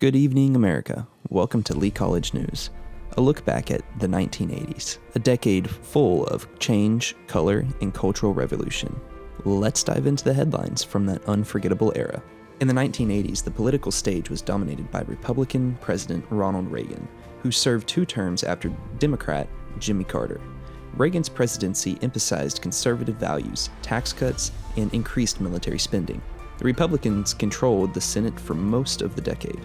Good evening, America. Welcome to Lee College News. A look back at the 1980s, a decade full of change, color, and cultural revolution. Let's dive into the headlines from that unforgettable era. In the 1980s, the political stage was dominated by Republican President Ronald Reagan, who served 2 terms after Democrat Jimmy Carter. Reagan's presidency emphasized conservative values, tax cuts, and increased military spending. The Republicans controlled the Senate for most of the decade,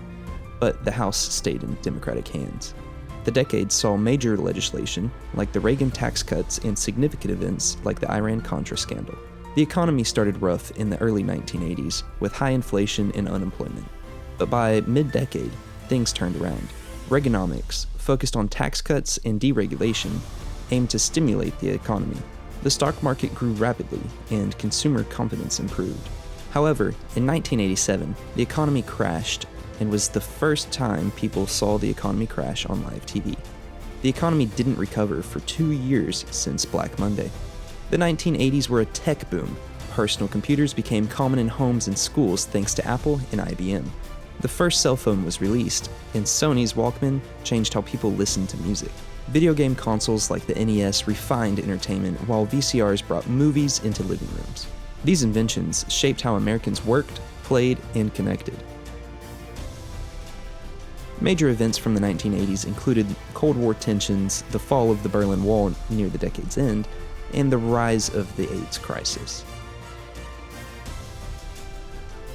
but the House stayed in Democratic hands. The decade saw major legislation like the Reagan tax cuts and significant events like the Iran-Contra scandal. The economy started rough in the early 1980s with high inflation and unemployment. But by mid-decade, things turned around. Reaganomics, focused on tax cuts and deregulation, aimed to stimulate the economy. The stock market grew rapidly and consumer confidence improved. However, in 1987, the economy crashed and was the first time people saw the economy crash on live TV. The economy didn't recover for 2 years since Black Monday. The 1980s were a tech boom. Personal computers became common in homes and schools thanks to Apple and IBM. The first cell phone was released, and Sony's Walkman changed how people listened to music. Video game consoles like the NES refined entertainment, while VCRs brought movies into living rooms. These inventions shaped how Americans worked, played, and connected. Major events from the 1980s included Cold War tensions, the fall of the Berlin Wall near the decade's end, and the rise of the AIDS crisis.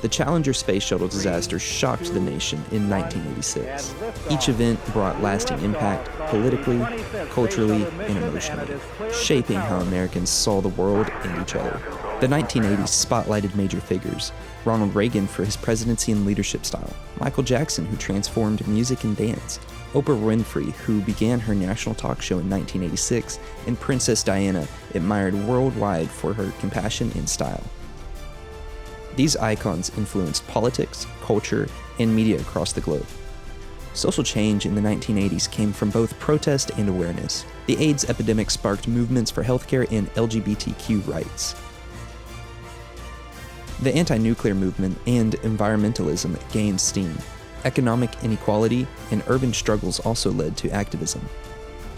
The Challenger space shuttle disaster shocked the nation in 1986. Each event brought lasting impact politically, culturally, and emotionally, shaping how Americans saw the world and each other. The 1980s spotlighted major figures: Ronald Reagan for his presidency and leadership style, Michael Jackson, who transformed music and dance, Oprah Winfrey, who began her national talk show in 1986, and Princess Diana, admired worldwide for her compassion and style. These icons influenced politics, culture, and media across the globe. Social change in the 1980s came from both protest and awareness. The AIDS epidemic sparked movements for healthcare and LGBTQ rights. The anti-nuclear movement and environmentalism gained steam. Economic inequality and urban struggles also led to activism.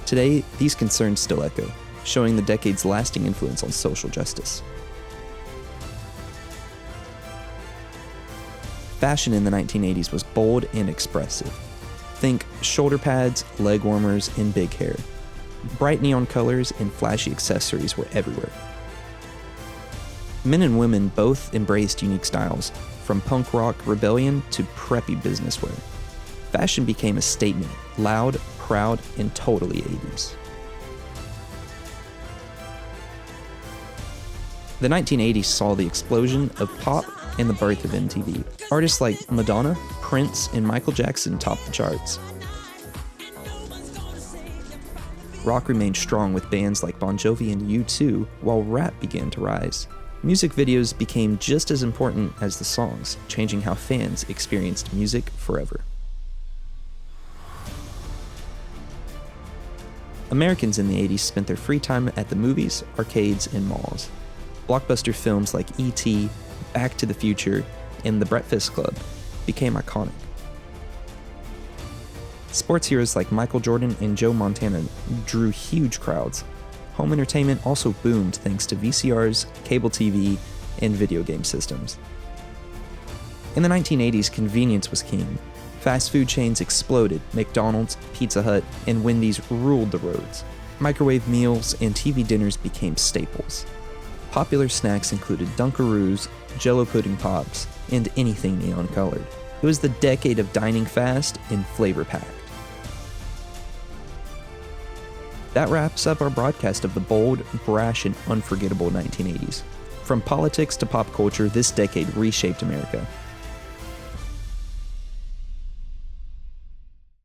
Today, these concerns still echo, showing the decade's lasting influence on social justice. Fashion in the 1980s was bold and expressive. Think shoulder pads, leg warmers, and big hair. Bright neon colors and flashy accessories were everywhere. Men and women both embraced unique styles, from punk rock rebellion to preppy business wear. Fashion became a statement, loud, proud, and totally 80s. The 1980s saw the explosion of pop and the birth of MTV. Artists like Madonna, Prince, and Michael Jackson topped the charts. Rock remained strong with bands like Bon Jovi and U2, while rap began to rise. Music videos became just as important as the songs, changing how fans experienced music forever. Americans in the 80s spent their free time at the movies, arcades, and malls. Blockbuster films like E.T., Back to the Future, and The Breakfast Club became iconic. Sports heroes like Michael Jordan and Joe Montana drew huge crowds. Home entertainment also boomed thanks to VCRs, cable TV, and video game systems. In the 1980s, convenience was king. Fast food chains exploded. McDonald's, Pizza Hut, and Wendy's ruled the roads. Microwave meals and TV dinners became staples. Popular snacks included Dunkaroos, Jell-O pudding pops, and anything neon colored. It was the decade of dining fast and flavor-packed. That wraps up our broadcast of the bold, brash, and unforgettable 1980s. From politics to pop culture, this decade reshaped America.